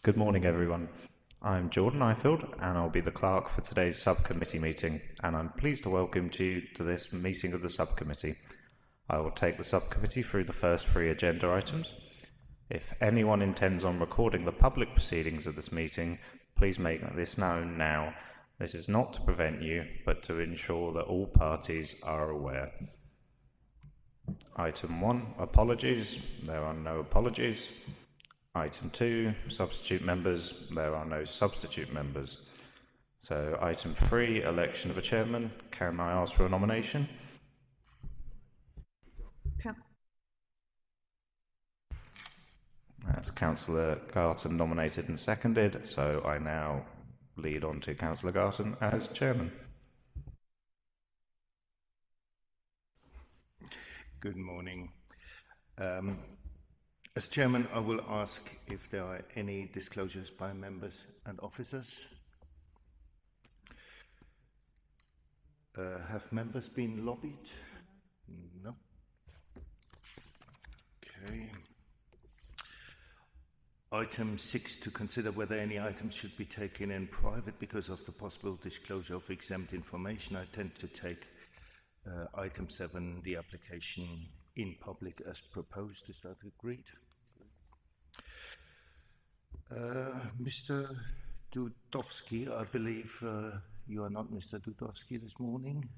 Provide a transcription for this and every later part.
Good morning, everyone. I'm Jordan Ifield, and I'll be the clerk for today's subcommittee meeting, and I'm pleased to welcome you to this meeting of the subcommittee. I will take the subcommittee through the first three agenda items. If anyone intends on recording the public proceedings of this meeting, please make this known now. This is not to prevent you, but to ensure that all parties are aware. Item 1, apologies. There are no apologies. Item 2, substitute members. There are no substitute members. So item 3, election of a chairman. Can I ask for a nomination? That's Councillor Garton nominated and seconded, so I now lead on to Councillor Garton as chairman. Good morning. As chairman, I will ask if there are any disclosures by members and officers. Have members been lobbied? No. Okay. Item 6, to consider whether any items should be taken in private because of the possible disclosure of exempt information. I tend to take item 7, the application in public as proposed. Is that agreed? Mr. Dudowski, I believe you are not Mr. Dudowski this morning.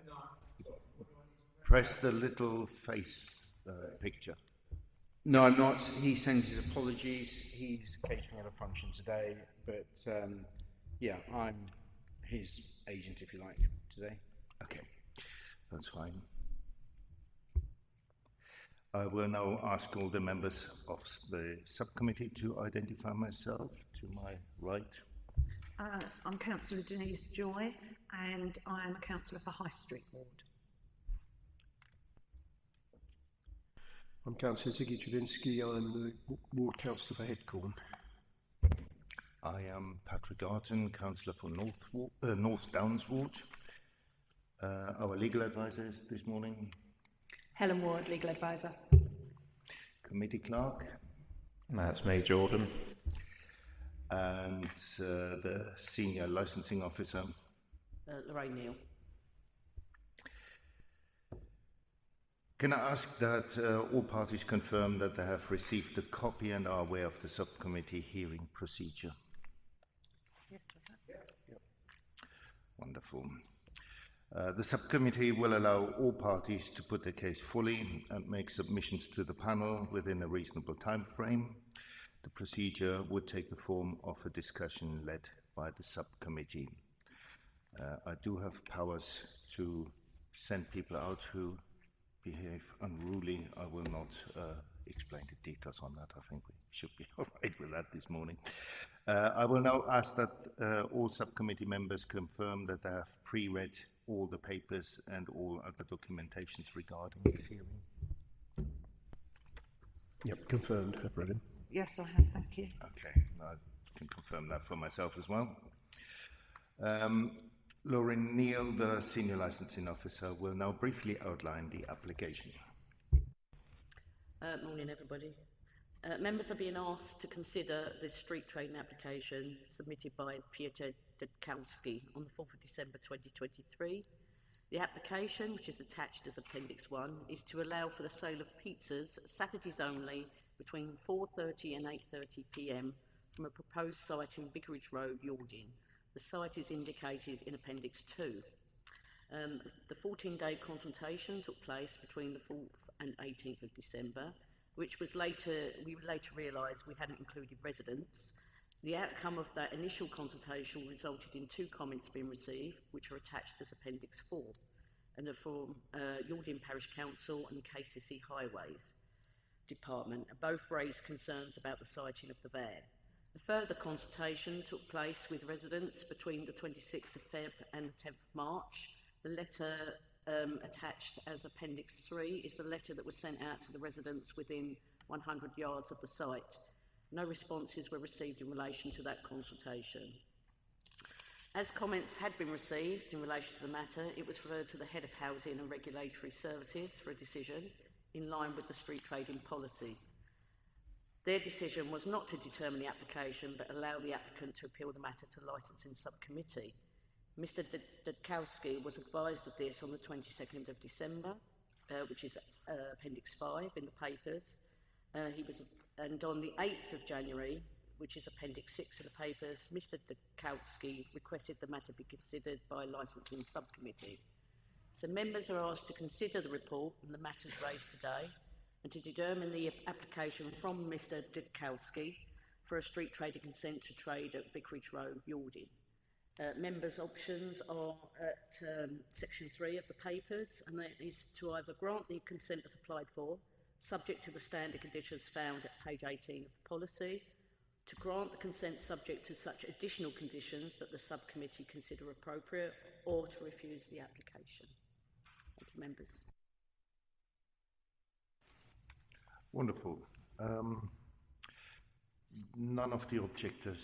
No. Press the little face picture. No, I'm not. He sends his apologies. He's catering at a function today, but yeah, I'm his agent, if you like, today. Okay, that's fine. I will now ask all the members of the subcommittee to identify myself. To my right. I'm Councillor Denise Joy, and I am a councillor for High Street Ward. I'm Councillor Ziggy Travinsky. I'm the ward councillor for Headcorn. I am Patrick Garton, councillor for North Downs Ward. Our legal advisors this morning. Helen Ward, legal advisor. Committee clerk. That's me, Jordan. And the senior licensing officer. Lorraine Neal. Can I ask that all parties confirm that they have received a copy and are aware of the subcommittee hearing procedure? Yes, Yep. Wonderful. The subcommittee will allow all parties to put their case fully and make submissions to the panel within a reasonable time frame. The procedure would take the form of a discussion led by the subcommittee. I do have powers to send people out who behave unruly. I will not explain the details on that. I think we should be all right with that this morning. I will now ask that all subcommittee members confirm that they have pre-read all the papers and all other documentations regarding this hearing. Yep, confirmed. I've read him. Yes, I have, thank you. Okay, I can confirm that for myself as well. Lauren Neal, the Senior Licensing Officer, will now briefly outline the application. Morning, everybody. Members are being asked to consider the street trading application submitted by Piotr Dudkowski on the 4th of December 2023. The application, which is attached as Appendix 1, is to allow for the sale of pizzas Saturdays only between 4:30 and 8:30 p.m. from a proposed site in Vicarage Road, Yalding. The site is indicated in Appendix 2. The 14-day consultation took place between the 4th and 18th of December, which was we later realised we hadn't included residents. The outcome of that initial consultation resulted in 2 comments being received, which are attached as Appendix 4, and are from Yalding Parish Council and KCC Highways Department. Both raised concerns about the siting of the van. A further consultation took place with residents between the 26th of Feb and the 10th of March. The letter attached as Appendix 3 is the letter that was sent out to the residents within 100 yards of the site. No responses were received in relation to that consultation. As comments had been received in relation to the matter, it was referred to the Head of Housing and Regulatory Services for a decision in line with the street trading policy. Their decision was not to determine the application, but allow the applicant to appeal the matter to licensing subcommittee. Mr. Dudkowski was advised of this on the 22nd of December, which is Appendix 5 in the papers. And on the 8th of January, which is Appendix 6 of the papers, Mr. Dudkowski requested the matter be considered by licensing subcommittee. So members are asked to consider the report and the matters raised today, and to determine the application from Mr. Dudkowski for a street trader consent to trade at Vicarage Road, Yalding. Members' options are at section 3 of the papers, and that is to either grant the consent as applied for, subject to the standard conditions found at page 18 of the policy, to grant the consent subject to such additional conditions that the subcommittee consider appropriate, or to refuse the application. Thank you, members. Wonderful. None of the objectors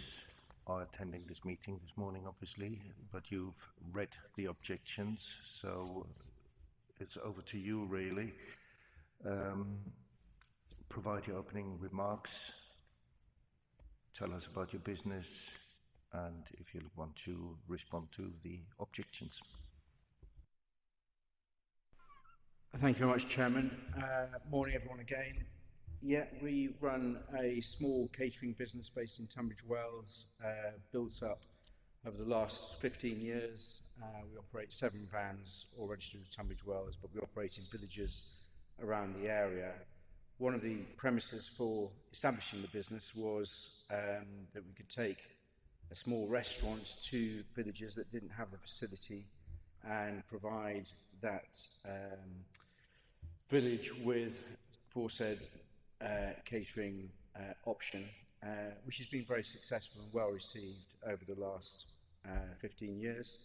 are attending this meeting this morning, obviously, but you've read the objections, so it's over to you, really. Provide your opening remarks, tell us about your business, and if you want to respond to the objections. Thank you very much, Chairman. Morning, everyone, again. Yeah, we run a small catering business based in Tunbridge Wells, built up over the last 15 years. We operate 7 vans, all registered with Tunbridge Wells, but we operate in villages around the area. One of the premises for establishing the business was that we could take a small restaurant to villages that didn't have the facility and provide that village with aforesaid catering option, which has been very successful and well received over the last 15 years.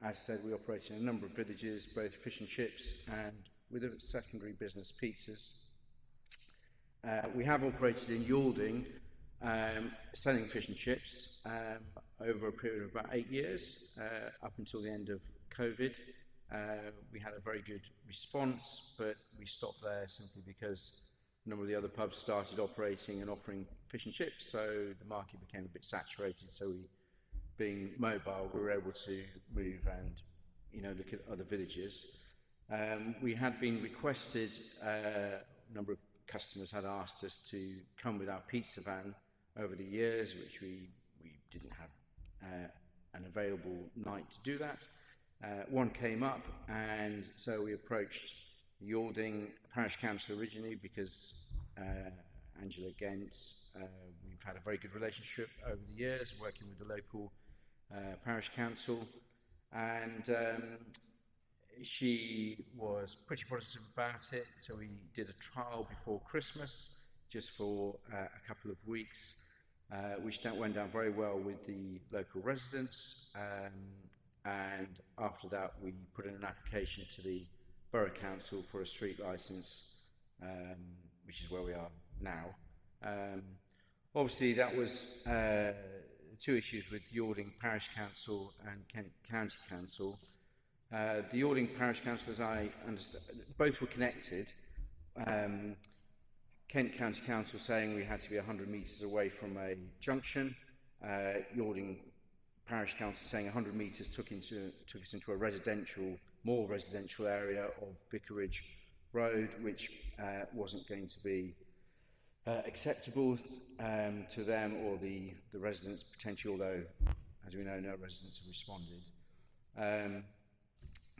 As said, we operate in a number of villages, both fish and chips and with a secondary business, pizzas. We have operated in Yalding, selling fish and chips over a period of about 8 years, up until the end of COVID. We had a very good response, but we stopped there simply because a number of the other pubs started operating and offering fish and chips, so the market became a bit saturated. So we, being mobile, we were able to move and, look at other villages. We had been requested, a number of customers had asked us to come with our pizza van over the years, which we didn't have an available night to do that. One came up, and so we approached Yalding Parish Council originally because Angela Gents, we've had a very good relationship over the years working with the local Parish Council, and she was pretty positive about it. So we did a trial before Christmas just for a couple of weeks, which went down very well with the local residents. And after that, we put in an application to the Borough Council for a street licence, which is where we are now. Obviously, that was 2 issues with Yalding Parish Council and Kent County Council. The Yalding Parish Council, as I understand, both were connected. Kent County Council saying we had to be 100 metres away from a junction. Yalding Parish Council saying 100 metres took us into a more residential area of Vicarage Road, which wasn't going to be acceptable to them or the residents potentially, although, as we know, no residents have responded. The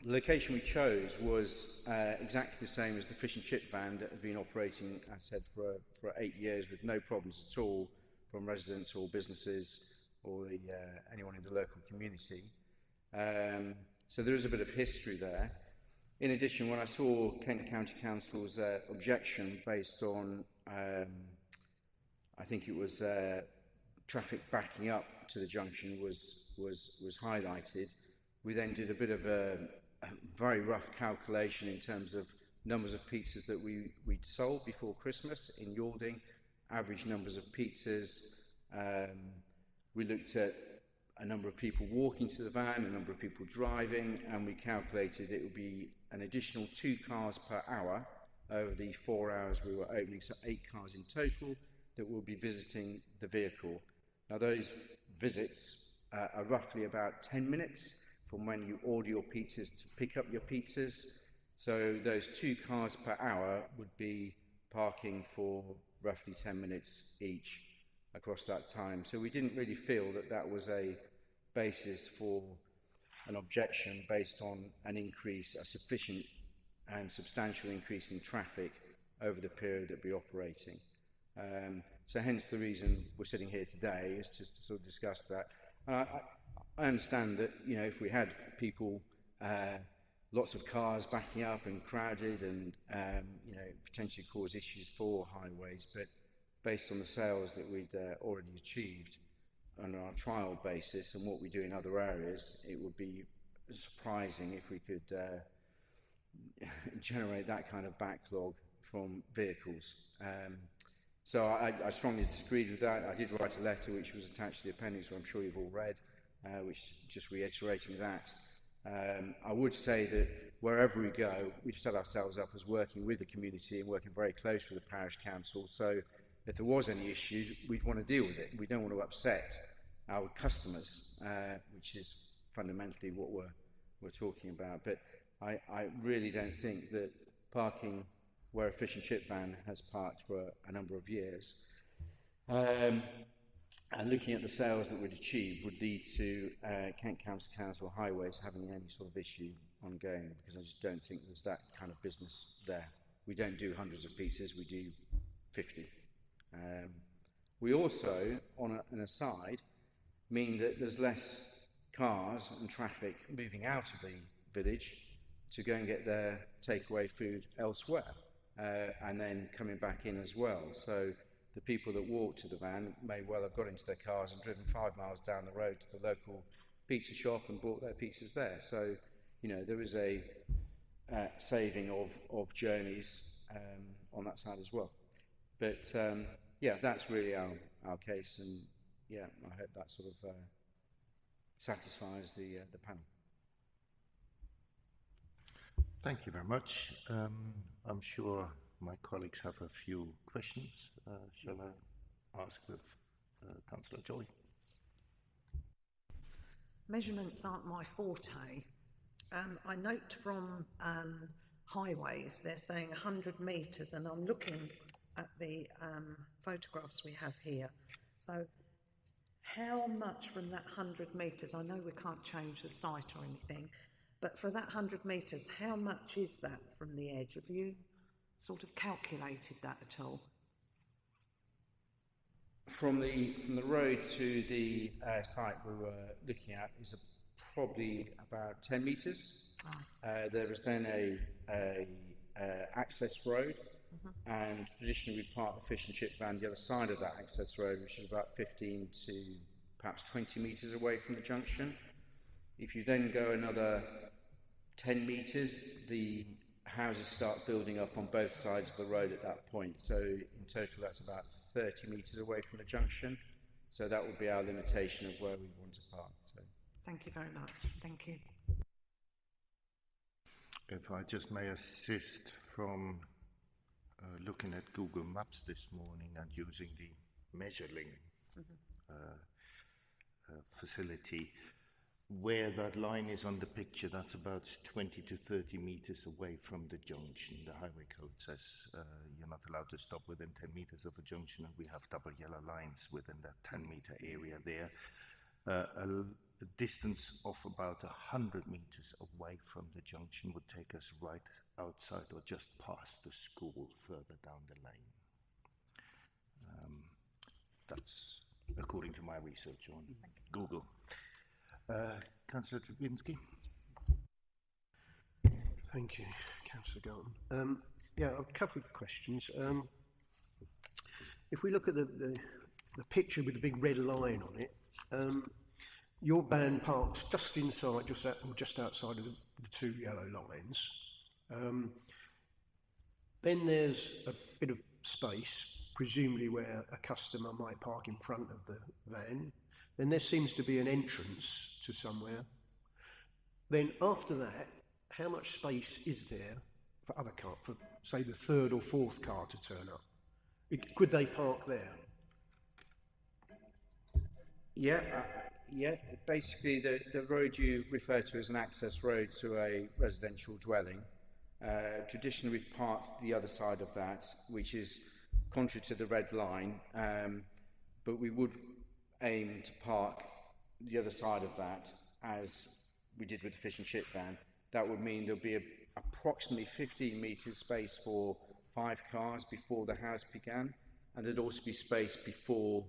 location we chose was exactly the same as the fish and chip van that had been operating, as I said, for 8 years with no problems at all from residents or businesses or anyone in the local community. So there is a bit of history there. In addition, when I saw Kent County Council's objection based on, I think it was traffic backing up to the junction was highlighted, we then did a bit of a very rough calculation in terms of numbers of pizzas that we'd sold before Christmas in Yalding, average numbers of pizzas. We looked at a number of people walking to the van, a number of people driving, and we calculated it would be an additional 2 cars per hour over the 4 hours we were opening, so 8 cars in total that will be visiting the vehicle. Now those visits are roughly about 10 minutes from when you order your pizzas to pick up your pizzas. So those 2 cars per hour would be parking for roughly 10 minutes each across that time. So we didn't really feel that that was a basis for an objection based on an increase, a sufficient and substantial increase in traffic over the period that we're operating. So hence the reason we're sitting here today is just to sort of discuss that. I understand that, you know, if we had people, lots of cars backing up and crowded and, you know, potentially cause issues for highways, but based on the sales that we'd already achieved on our trial basis and what we do in other areas, it would be surprising if we could generate that kind of backlog from vehicles. So I strongly disagreed with that. I did write a letter which was attached to the appendix, which I'm sure you've all read, which just reiterating that. I would say that wherever we go, we've set ourselves up as working with the community and working very close with the parish council. So if there was any issues, we'd want to deal with it. We don't want to upset our customers, which is fundamentally what we're talking about. But I really don't think that parking where a fish and chip van has parked for a number of years, and looking at the sales that we'd achieve, would lead to Kent County Council Highways having any sort of issue ongoing, because I just don't think there's that kind of business there. We don't do hundreds of pieces, we do 50. We also, on an aside, mean that there's less cars and traffic moving out of the village to go and get their takeaway food elsewhere, and then coming back in as well. So the people that walk to the van may well have got into their cars and driven 5 miles down the road to the local pizza shop and bought their pizzas there. So, you know, there is a saving of journeys on that side as well. But yeah, that's really our case, and yeah, I hope that sort of satisfies the panel. Thank you very much. I'm sure my colleagues have a few questions. Shall I ask with Councillor Joy? Measurements aren't my forte. I note from highways they're saying 100 metres, and I'm looking at the photographs we have here. So how much from that 100 metres, I know we can't change the site or anything, but for that 100 metres, how much is that from the edge? Have you sort of calculated that at all? From the road to the site we were looking at is probably about 10 metres. There is then a access road, and traditionally we park the fish and chip van the other side of that access road, which is about 15 to perhaps 20 metres away from the junction. If you then go another 10 metres, the houses start building up on both sides of the road at that point. So in total that's about 30 metres away from the junction. So that would be our limitation of where we want to park. So. Thank you very much. Thank you. If I just may assist from looking at Google Maps this morning and using the measuring facility, where that line is on the picture, that's about 20 to 30 metres away from the junction. The highway code says you're not allowed to stop within 10 metres of a junction, and we have double yellow lines within that 10-metre area there. A distance of about 100 metres away from the junction would take us right outside or just past the school further down the lane. That's according to my research on Google. Councillor Trubinski. Thank you, Councillor Garton. Yeah, a couple of questions. If we look at the picture with the big red line on it, your van parks just inside, just outside of the 2 yellow lines. Then there's a bit of space, presumably where a customer might park in front of the van. Then there seems to be an entrance to somewhere. Then after that, how much space is there for other cars, for say, the third or fourth car to turn up? Could they park there? Yeah, yeah. Basically, the road you refer to as an access road to a residential dwelling. Traditionally, we've parked the other side of that, which is contrary to the red line, but we would aim to park the other side of that as we did with the fish and chip van. That would mean there'll be approximately 15 metres space for 5 cars before the house began, and there'd also be space before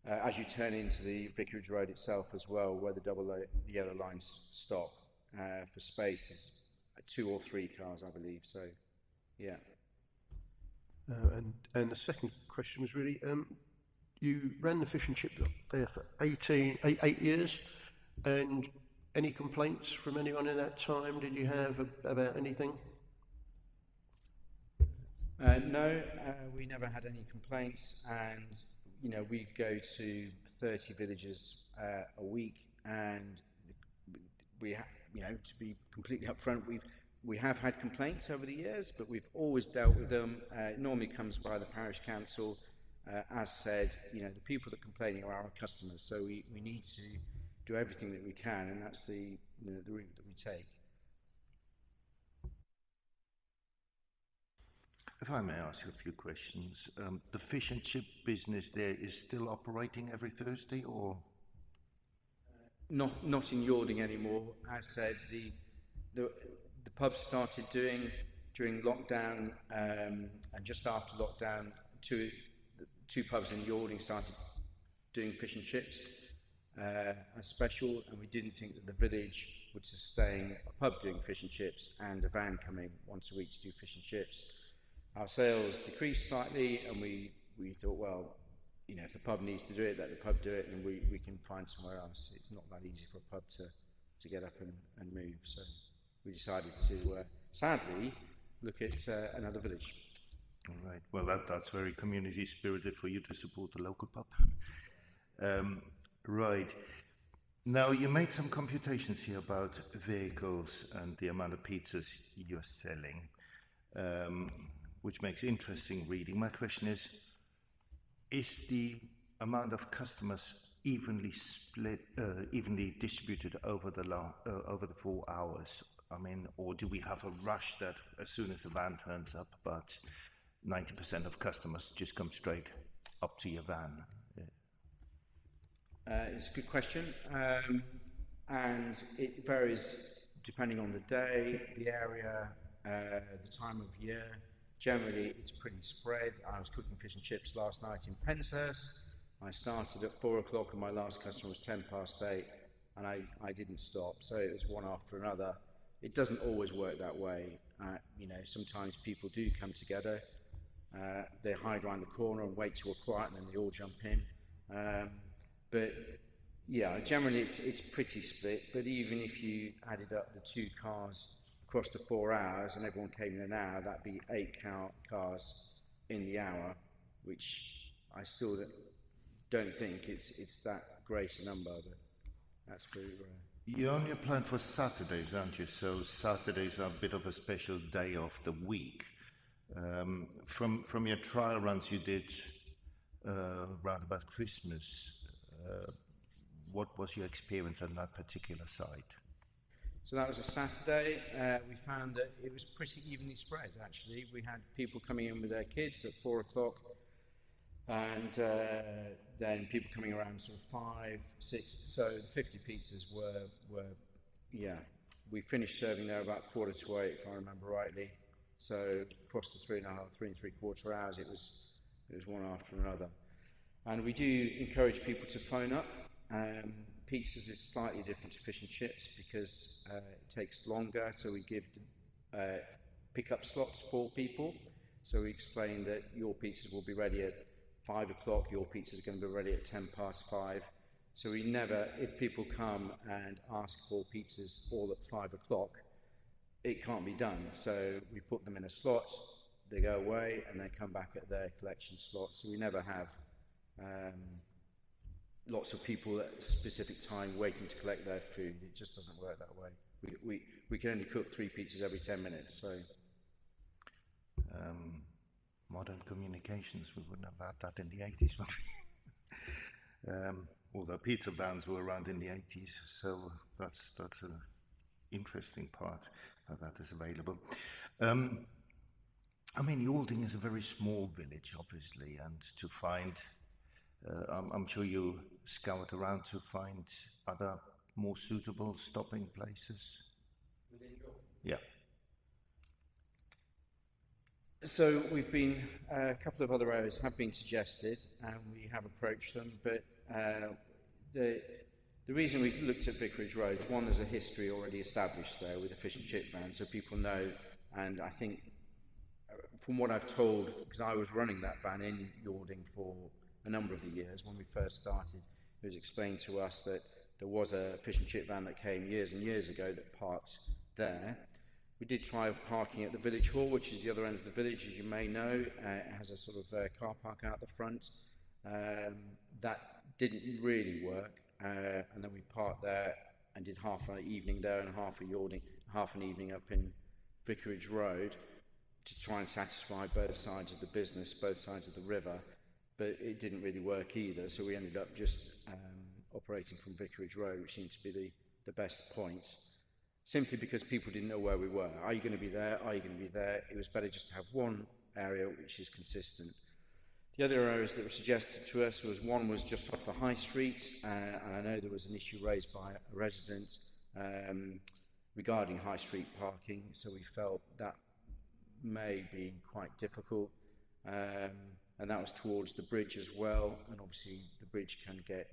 as you turn into the Vicarage Road itself as well, where the yellow lines stop for spaces, 2 or 3 cars, I believe. So, yeah. And the second question was really, you ran the fish and chip there for 8 years, and any complaints from anyone in that time? Did you have about anything? No, we never had any complaints, and we go to 30 villages a week, and we to be completely upfront, we have had complaints over the years, but we've always dealt with them. It normally comes by the parish council. As said, the people that are complaining are our customers, so we need to do everything that we can, and that's the route that we take. If I may ask you a few questions, the fish and chip business there is still operating every Thursday, or? Not in Yording anymore. As said, the pub started doing during lockdown, and just after lockdown, two pubs in Yording started doing fish and chips as special, and we didn't think that the village would sustain a pub doing fish and chips and a van coming once a week to do fish and chips. Our sales decreased slightly, and we thought, well, if the pub needs to do it, let the pub do it, and we can find somewhere else. It's not that easy for a pub to get up and move. So we decided to, sadly, look at another village. All right. Well, that's very community spirited for you to support the local pub. Right. Now, you made some computations here about vehicles and the amount of pizzas you're selling, which makes interesting reading. My question is the amount of customers evenly distributed over the 4 hours? I mean, or do we have a rush that as soon as the van turns up, about 90% of customers just come straight up to your van? It's a good question, and it varies depending on the day, the area, the time of year. Generally, it's pretty spread. I was cooking fish and chips last night in Penshurst. I started at 4 o'clock and my last customer was 8:10, and I didn't stop. So it was one after another. It doesn't always work that way. Sometimes people do come together. They hide around the corner and wait till we're quiet, and then they all jump in. But yeah, generally it's pretty split. But even if you added up the 2 cars across the 4 hours and everyone came in an hour, that'd be 8 cars in the hour, which I still don't think it's that great a number, but that's pretty rare. You only applying for Saturdays, aren't you? So Saturdays are a bit of a special day of the week. From your trial runs you did round about Christmas, what was your experience on that particular site? So that was a Saturday. We found that it was pretty evenly spread, actually. We had people coming in with their kids at 4 o'clock, and then people coming around sort of 5, 6. So the 50 pizzas were we finished serving there about 7:45, if I remember rightly. So across the 3 and 3/4 hours, it was one after another. And we do encourage people to phone up. Pizzas is slightly different to fish and chips because it takes longer, so we give pick-up slots for people. So we explain that your pizzas will be ready at 5 o'clock, your pizzas are going to be ready at 5:10. So we never, if people come and ask for pizzas all at 5 o'clock, it can't be done. So we put them in a slot, they go away, and they come back at their collection slot. So we never have lots of people at a specific time waiting to collect their food. It just doesn't work that way. We can only cook 3 pizzas every 10 minutes. So Modern communications, we wouldn't have had that in the 80s, would we? Although pizza vans were around in the 80s, so that's an interesting part that is available. I mean, Yalding is a very small village, obviously, and to find, I'm sure you scoured around to find other more suitable stopping places. Within Yalding? Yeah. So we've been, a couple of other areas have been suggested and we have approached them, but the reason we looked at Vicarage Road, one, there's a history already established there with the fish and chip van, so people know, and I think from what I've told, because I was running that van in Yalding for a number of the years when we first started, it was explained to us that there was a fish and chip van that came years and years ago that parked there. We did try parking at the village hall, which is the other end of the village, as you may know. It has a sort of car park out the front. That didn't really work, and then we parked there and did half an evening there and half an evening up in Vicarage Road to try and satisfy both sides of the business, both sides of the river, but it didn't really work either, so we ended up just operating from Vicarage Road, which seemed to be the best point. Simply because people didn't know where we were. Are you going to be there? Are you going to be there? It was better just to have one area which is consistent. The other areas that were suggested to us one was just off the high street, and I know there was an issue raised by a resident regarding high street parking, so we felt that may be quite difficult, and that was towards the bridge as well, and obviously the bridge can get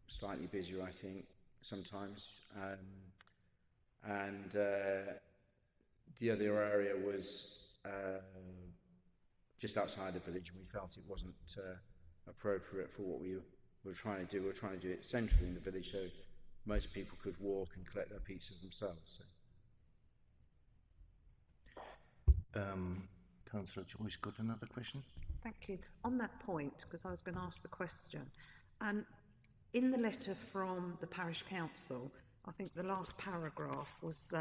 slightly busier, I think, sometimes. And the other area was just outside the village, and we felt it wasn't appropriate for what we were trying to do. We were trying to do it centrally in the village so most people could walk and collect their pizzas themselves. So. Councillor Joyce, got another question? Thank you. On that point, because I was going to ask the question, in the letter from the parish council, I think the last paragraph was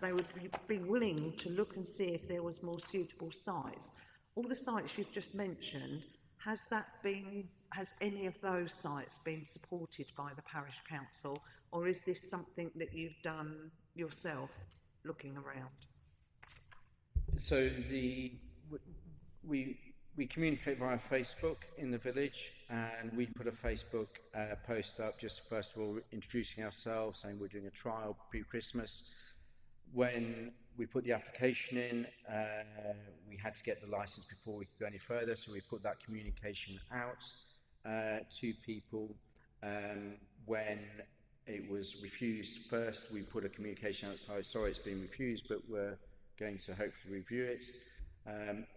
they would be willing to look and see if there was more suitable sites. All the sites you've just mentioned, has any of those sites been supported by the parish council, or is this something that you've done yourself, looking around? So we communicate via Facebook in the village, and we put a Facebook post up just first of all introducing ourselves, saying we're doing a trial pre-Christmas. When we put the application in, we had to get the license before we could go any further, so we put that communication out to people. When it was refused first, we put a communication out, sorry it's been refused, but we're going to hopefully review it.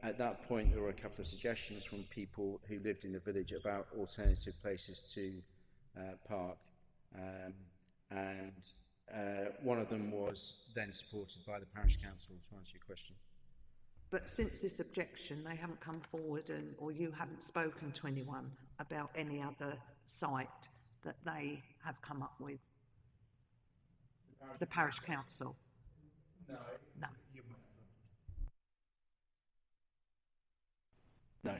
At that point, there were a couple of suggestions from people who lived in the village about alternative places to park, and one of them was then supported by the parish council, to answer your question. But since this objection, they haven't come forward, or you haven't spoken to anyone about any other site that they have come up with? The parish council? No. No. No.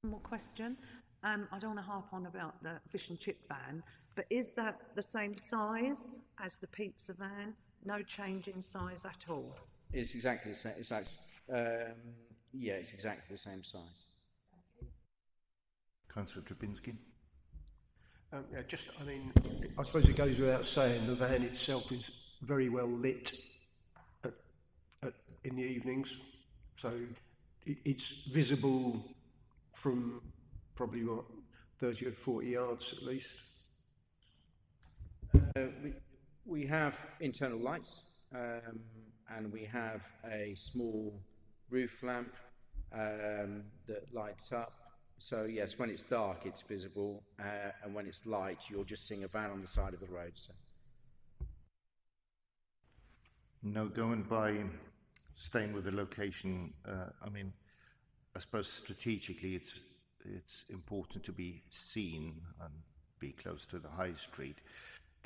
One more question. I don't want to harp on about the fish and chip van, but is that the same size as the pizza van? No change in size at all? It's exactly the same. It's exactly the same size. Councillor Drabinski. I suppose it goes without saying the van itself is very well lit in the evenings, so it's visible from probably 30 or 40 yards at least. We have internal lights, and we have a small roof lamp that lights up. So yes, when it's dark, it's visible, and when it's light, you're just seeing a van on the side of the road. So. No, staying with the location, I suppose strategically it's important to be seen and be close to the high street.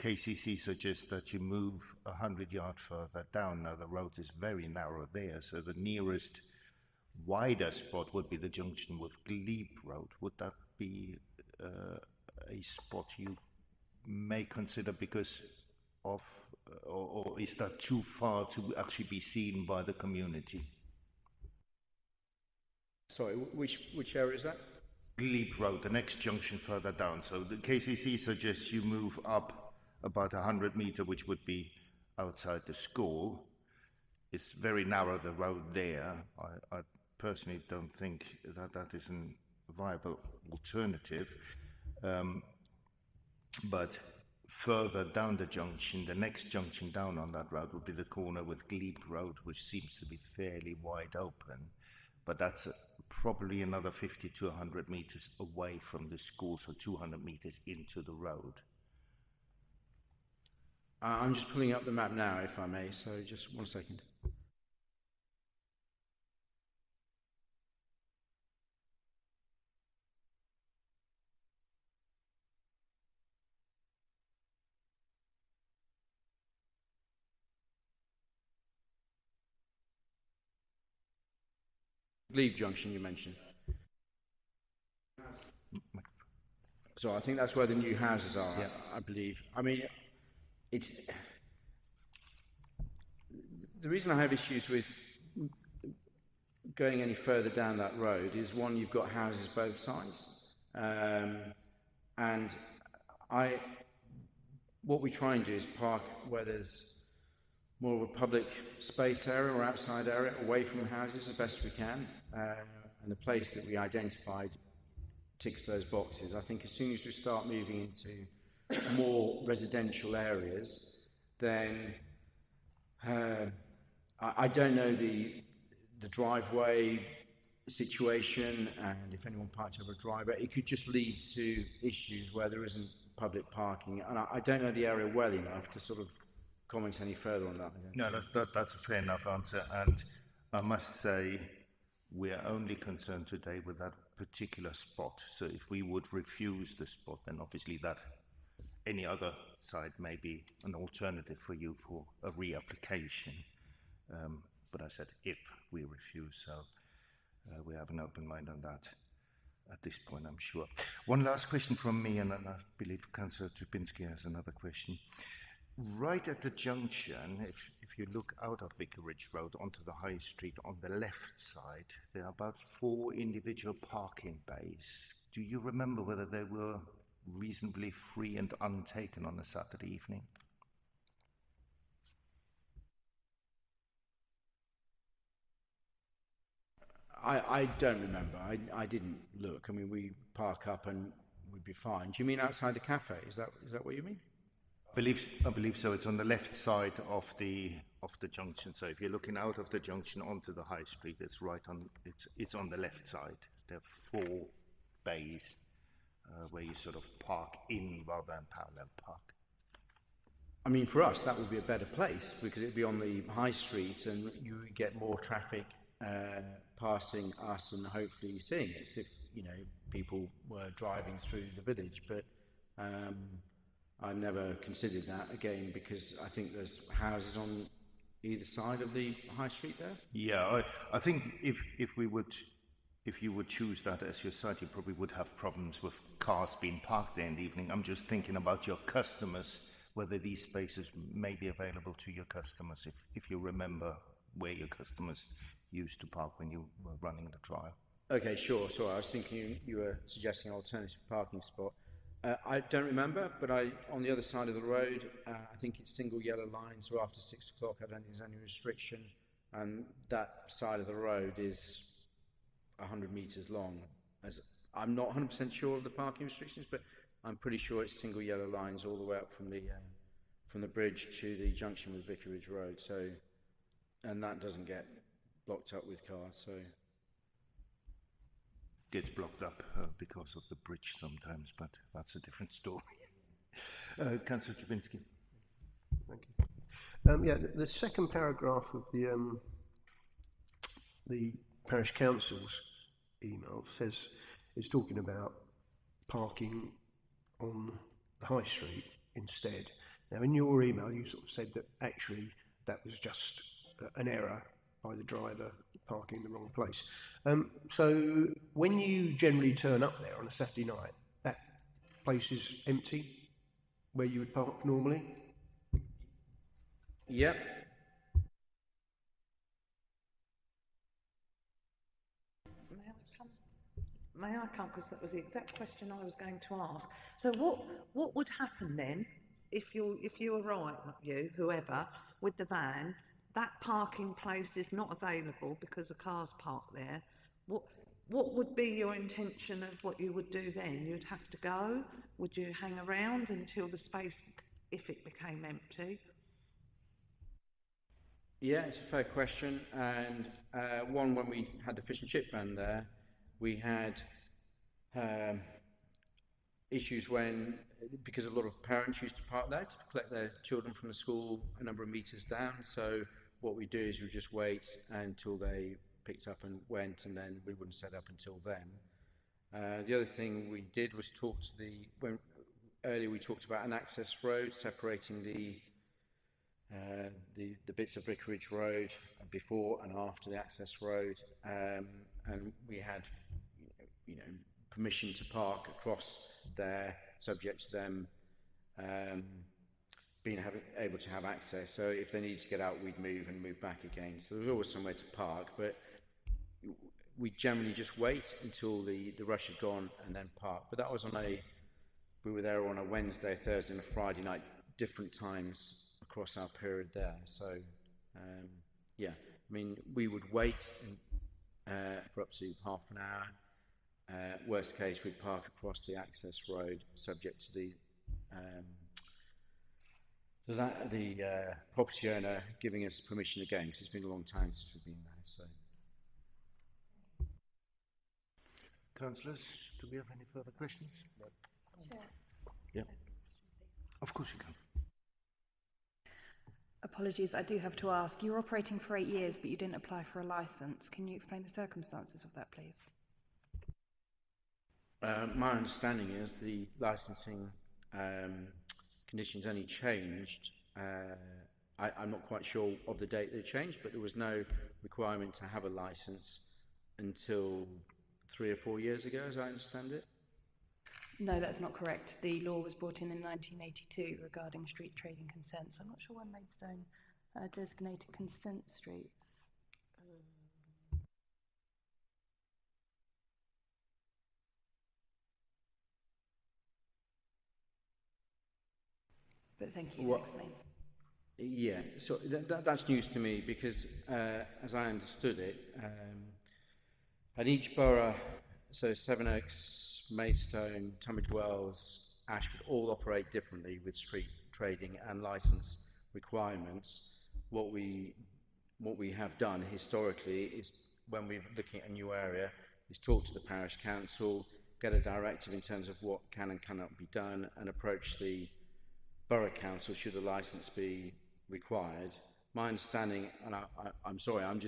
KCC suggests that you move 100 yards further down. Now the road is very narrow there, so the nearest wider spot would be the junction with Glebe Road. Would that be a spot you may consider because of, or is that too far to actually be seen by the community? Sorry, which area is that? Glebe Road, the next junction further down. So the KCC suggests you move up about 100 meters, which would be outside the school. It's very narrow, the road there. I personally don't think that that is a viable alternative. But further down the junction, the next junction down on that road would be the corner with Glebe Road, which seems to be fairly wide open. But that's probably another 50 to 100 meters away from the school, so 200 meters into the road. I'm just pulling up the map now, if I may, so just 1 second. Glebe Junction, you mentioned. So I think that's where the new houses are, yeah. I believe. I mean, it's the reason I have issues with going any further down that road is, one, you've got houses both sides, and what we try and do is park where there's more of a public space area or outside area away from houses as best we can, and the place that we identified ticks those boxes. I think as soon as we start moving into more residential areas, then I don't know the driveway situation, and if anyone parks over a driveway, it could just lead to issues where there isn't public parking, and I don't know the area well enough to sort of comment any further on that. No, that's a fair enough answer, and I must say we're only concerned today with that particular spot. So if we would refuse the spot, then obviously that any other side may be an alternative for you for a reapplication. But I said if we refuse, so we have an open mind on that at this point, I'm sure. One last question from me, and then I believe Councillor Czubinski has another question. Right at the junction, if you look out of Vicarage Road onto the High Street on the left side, there are about 4 individual parking bays. Do you remember whether they were reasonably free and untaken on a Saturday evening? I don't remember. I didn't look. I mean, we park up and we'd be fine. Do you mean outside the cafe? Is that what you mean? I believe so. It's on the left side of the junction. So if you're looking out of the junction onto the High Street, it's right on. It's on the left side. There are 4 bays where you sort of park in rather than parallel park. I mean, for us, that would be a better place because it'd be on the High Street, and you would get more traffic passing us and hopefully seeing us if people were driving through the village. But I never considered that, again, because I think there's houses on either side of the High Street there. Yeah, I think if you would choose that as your site, you probably would have problems with cars being parked there in the evening. I'm just thinking about your customers, whether these spaces may be available to your customers, if you remember where your customers used to park when you were running the trial. Okay, sure. Sorry, I was thinking you were suggesting an alternative parking spot. I don't remember, but on the other side of the road, I think it's single yellow line, so after 6 o'clock I don't think there's any restriction, and that side of the road is 100 metres long. I'm not 100% sure of the parking restrictions, but I'm pretty sure it's single yellow lines all the way up from the bridge to the junction with Vicarage Road, so, and that doesn't get blocked up with cars, so... Gets blocked up because of the bridge sometimes, but that's a different story. Councillor Czubinski. Thank you. Yeah, the second paragraph of the parish council's email says it's talking about parking on the High Street instead. Now, in your email, you sort of said that actually that was just an error by the driver parking in the wrong place. So when you generally turn up there on a Saturday night, that place is empty where you would park normally? Yep. May I come? Because that was the exact question I was going to ask. So what would happen then if you arrive, not you, whoever, with the van, that parking place is not available because a car's parked there? What would be your intention of what you would do then? You'd have to go? Would you hang around until the space, if it became empty? Yeah, it's a fair question, and one, when we had the fish and chip van there, we had issues because a lot of parents used to park there to collect their children from the school a number of metres down. So what we do is we just wait until they picked up and went, and then we wouldn't set up until then. The other thing we did was earlier we talked about an access road separating the bits of Vicarage Road before and after the access road, and we had permission to park across there, subject to them being able to have access. So if they needed to get out, we'd move back again. So there was always somewhere to park, but we generally just wait until the rush had gone and then park. But that was we were there on a Wednesday, Thursday and a Friday night, different times across our period there. So yeah, I mean, we would wait for up to half an hour. Worst case, we'd park across the access road, subject to the property owner giving us permission again, because it's been a long time since we've been there. So, Councillors, do we have any further questions? Chair. Yeah. Of course you can. Apologies, I do have to ask. You were operating for 8 years, but you didn't apply for a licence. Can you explain the circumstances of that, please? my understanding is the licensing conditions only changed. I'm not quite sure of the date they changed, but there was no requirement to have a licence until 3 or 4 years ago, as I understand it. No, that's not correct. The law was brought in 1982 regarding street trading consents. I'm not sure when Maidstone designated consent streets. But thank you, that explains. Yeah, so that's news to me because, as I understood it, at each borough, so Sevenoaks, Maidstone, Tunbridge Wells, Ashford, all operate differently with street trading and licence requirements. What we have done historically is, when we're looking at a new area, is talk to the parish council, get a directive in terms of what can and cannot be done, and approach the borough council should a licence be required. My understanding, and I'm sorry, I don't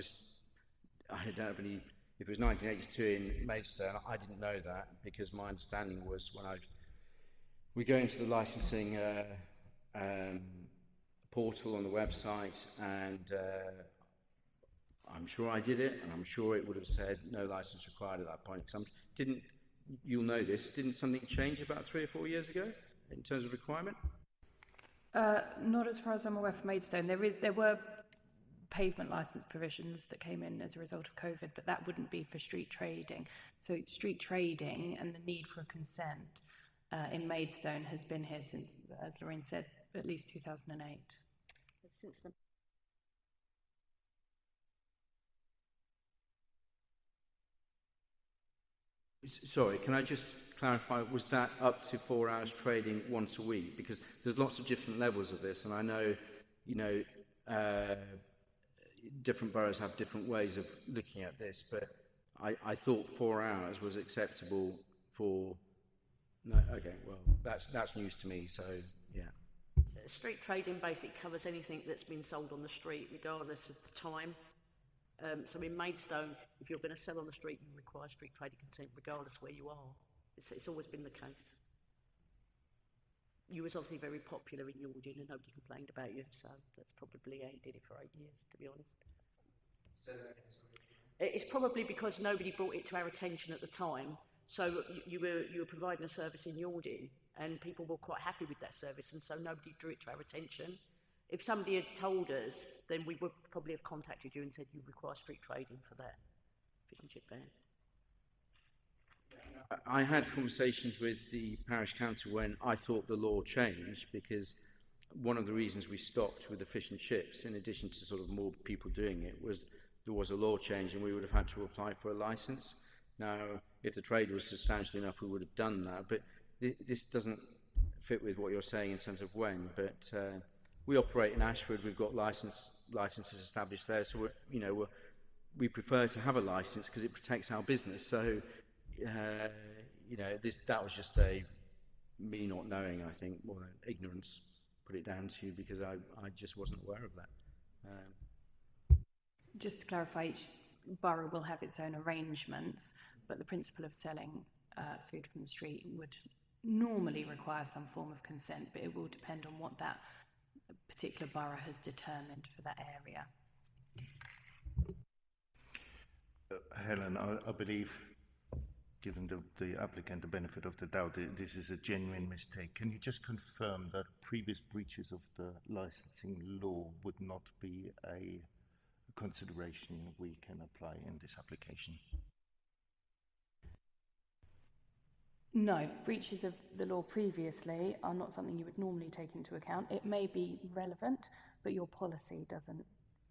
have any. If it was 1982 in Maidstone, I didn't know that, because my understanding was we go into the licensing portal on the website, and I'm sure I did it, and I'm sure it would have said no licence required at that point. You'll know this. Didn't something change about 3 or 4 years ago in terms of requirement? Not as far as I'm aware for Maidstone. There were pavement licence provisions that came in as a result of COVID, but that wouldn't be for street trading. So street trading and the need for a consent in Maidstone has been here since, as Lorraine said, at least 2008. Since the Sorry, can I just clarify, was that up to 4 hours trading once a week? Because there's lots of different levels of this, and I know, different boroughs have different ways of looking at this, but I thought 4 hours was acceptable for... No, okay, well, that's news to me, so, yeah. street trading basically covers anything that's been sold on the street, regardless of the time. So in Maidstone, if you're going to sell on the street, you require street trading consent regardless where you are. It's always been the case. you was obviously very popular in Yalding and nobody complained about you, so that's probably how you did it for 8 years, to be honest. It's probably because nobody brought it to our attention at the time. So you were providing a service in Yalding, and people were quite happy with that service, and so nobody drew it to our attention. If somebody had told us, then we would probably have contacted you and said you require street trading for that fish and chip ban. I had conversations with the parish council when I thought the law changed, because one of the reasons we stopped with the fish and chips, in addition to sort of more people doing it, was there was a law change and we would have had to apply for a licence. Now, if the trade was substantial enough, we would have done that, but this doesn't fit with what you're saying in terms of when, but we operate in Ashford, we've got licences established there, so we prefer to have a licence because it protects our business. So, that was just me not knowing, I think, more than ignorance, put it down to, because I just wasn't aware of that. Just to clarify, each borough will have its own arrangements, but the principle of selling food from the street would normally require some form of consent, but it will depend on what that particular borough has determined for that area. Helen, I believe, given the applicant the benefit of the doubt, this is a genuine mistake. Can you just confirm that previous breaches of the licensing law would not be a consideration we can apply in this application? No, breaches of the law previously are not something you would normally take into account. It may be relevant, but your policy doesn't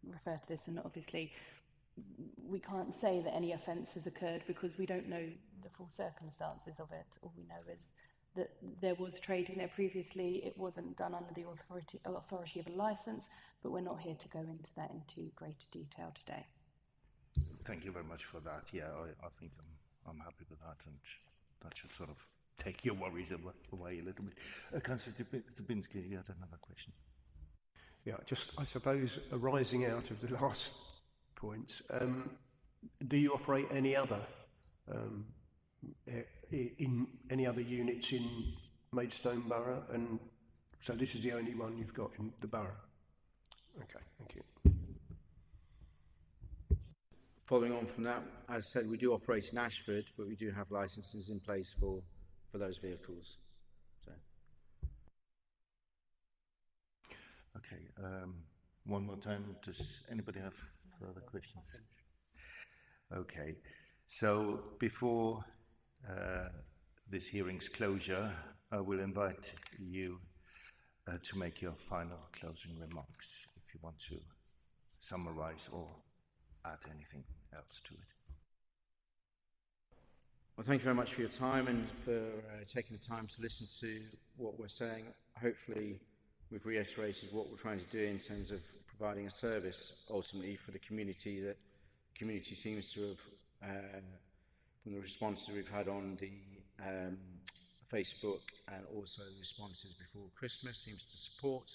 refer to this, and obviously we can't say that any offence has occurred because we don't know the full circumstances of it. All we know is that there was trading there previously. It wasn't done under the authority of a licence, but we're not here to go into that into greater detail today. Thank you very much for that. Yeah, I think I'm happy with that, and that should sort of take your worries away a little bit. Councillor Dubinsky, you had another question. Yeah, just, I suppose, arising out of the last points, do you operate any other in any other units in Maidstone Borough? And so this is the only one you've got in the borough? Okay, thank you. Following on from that, as I said, we do operate in Ashford, but we do have licences in place for those vehicles. So. Okay, one more time, does anybody have further questions? Okay, so before this hearing's closure, I will invite you to make your final closing remarks, if you want to summarise or add anything else to it. Well, thank you very much for your time and for taking the time to listen to what we're saying. Hopefully we've reiterated what we're trying to do in terms of providing a service ultimately for the community that the community seems to have, from the responses we've had on the Facebook and also the responses before Christmas, seems to support.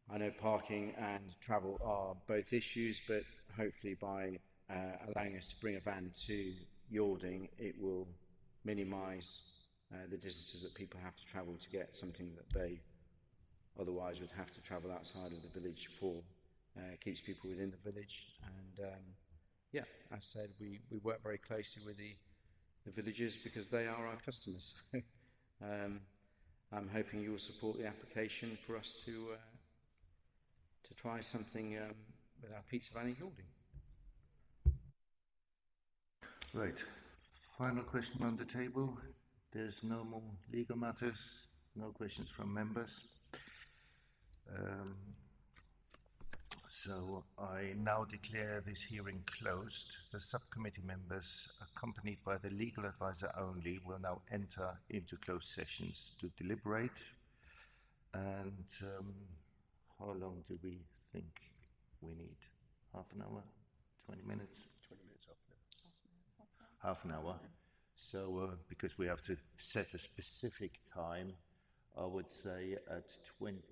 I know parking and travel are both issues, but hopefully by allowing us to bring a van to Yalding, it will minimise the distances that people have to travel to get something that they otherwise would have to travel outside of the village for. Keeps people within the village, and yeah, as I said, we work very closely with the villagers because they are our customers. I'm hoping you will support the application for us to try something with our pizza van in Yalding. Right. Final question on the table. There's no more legal matters, no questions from members. So I now declare this hearing closed. The subcommittee members, accompanied by the legal advisor only, will now enter into closed sessions to deliberate. And how long do we think we need? Half an hour? 20 minutes? 20 minutes after. Half an hour. So because we have to set a specific time, I would say at 20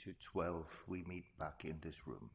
to 12 we meet back in this room.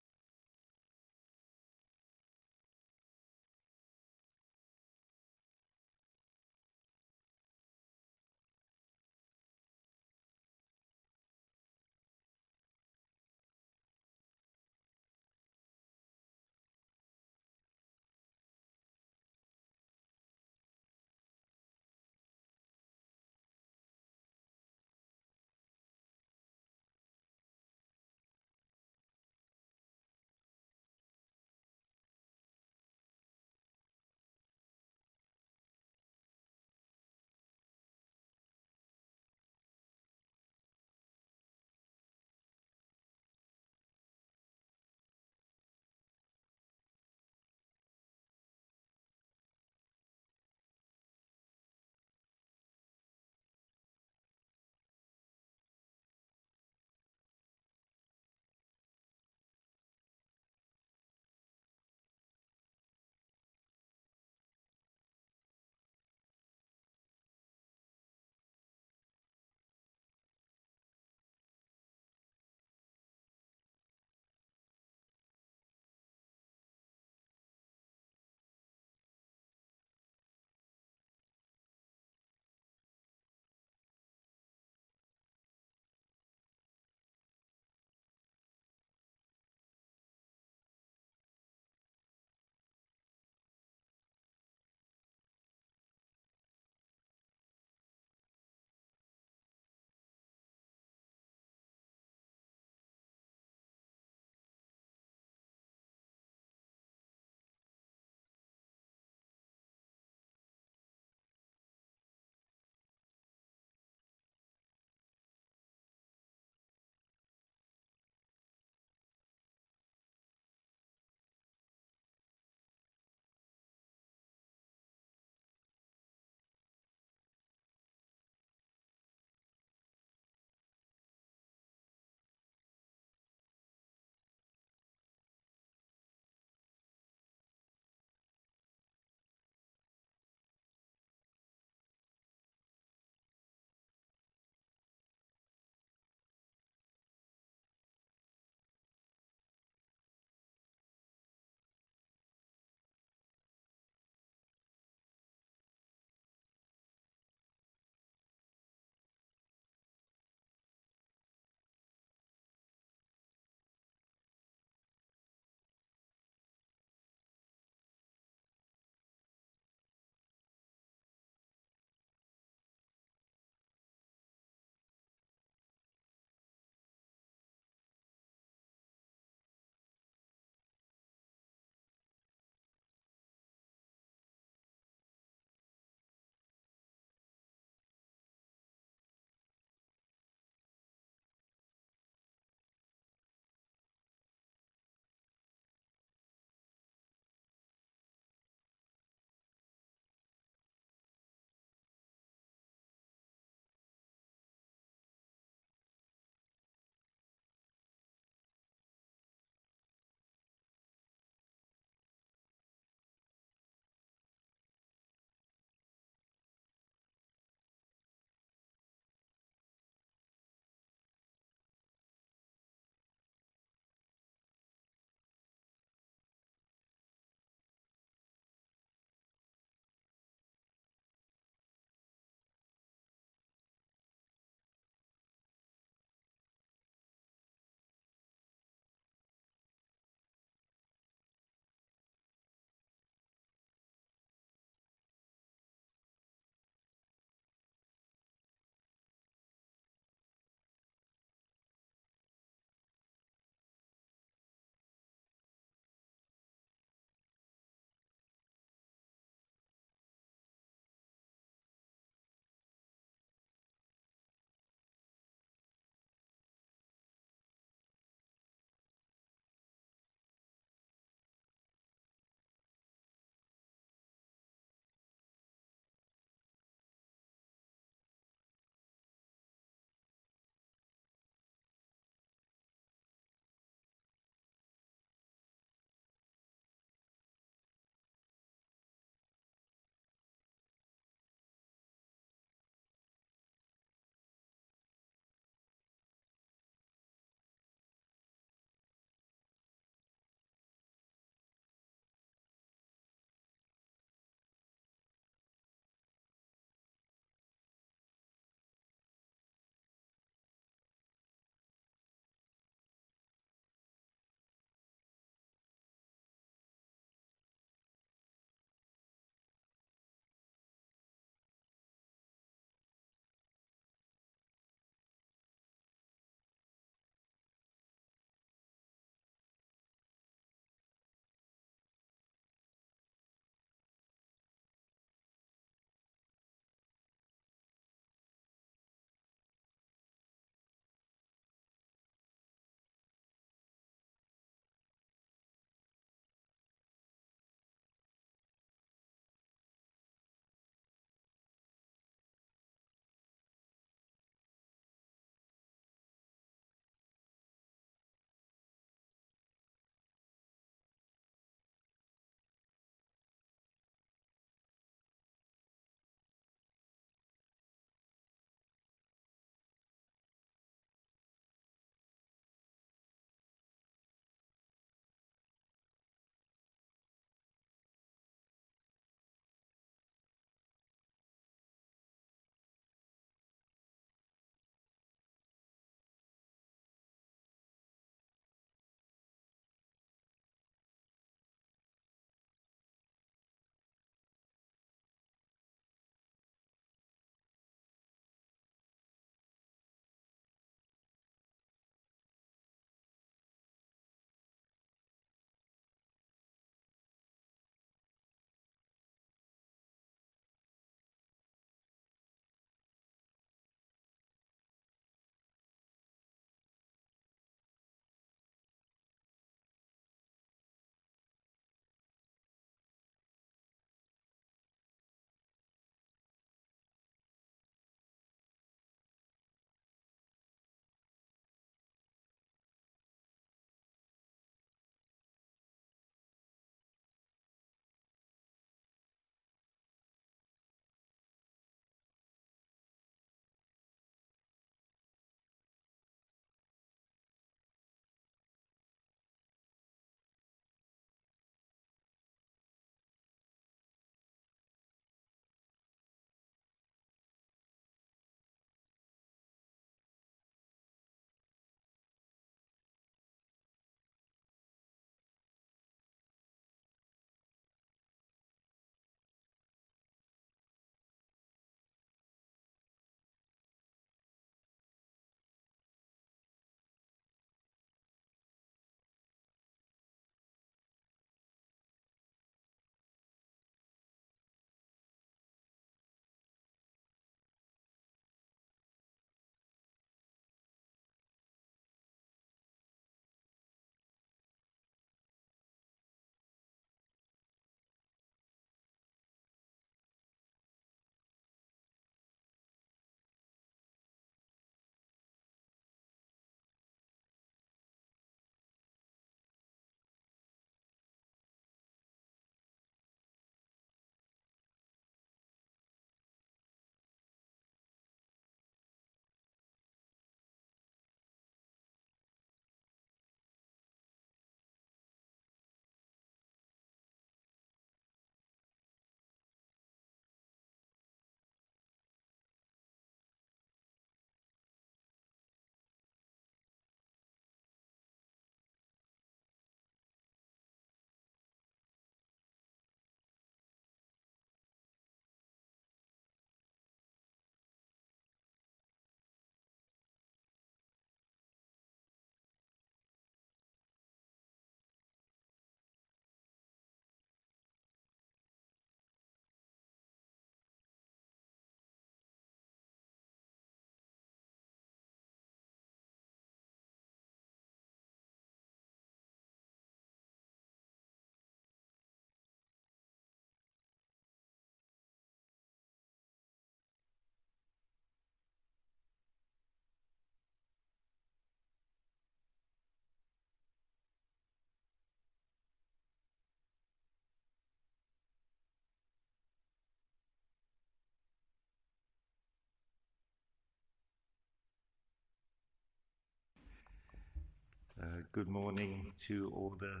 good morning to all the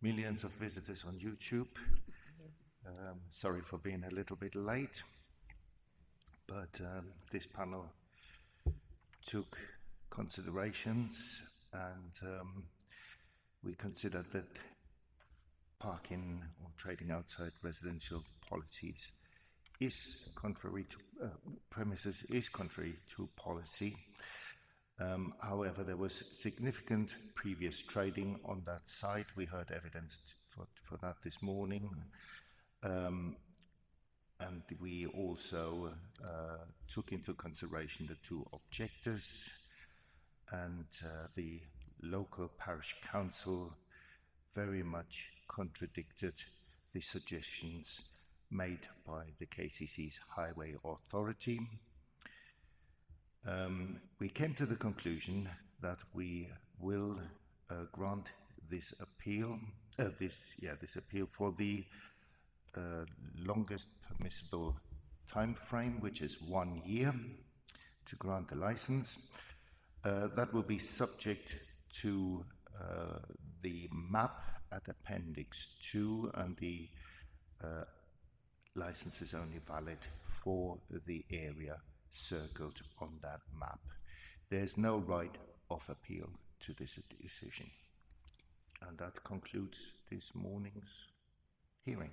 millions of visitors on YouTube. Sorry for being a little bit late, but this panel took considerations, and we considered that parking or trading outside residential policies is contrary to premises is contrary to policy. However, there was significant previous trading on that site. We heard evidence for that this morning. And we also took into consideration the two objectors, and the local parish council very much contradicted the suggestions made by the KCC's Highway Authority. We came to the conclusion that we will grant this appeal, this appeal for the longest permissible time frame, which is 1 year, to grant the license. That will be subject to the map at Appendix 2, and the license is only valid for the area circled on that map. There's no right of appeal to this decision. And that concludes this morning's hearing.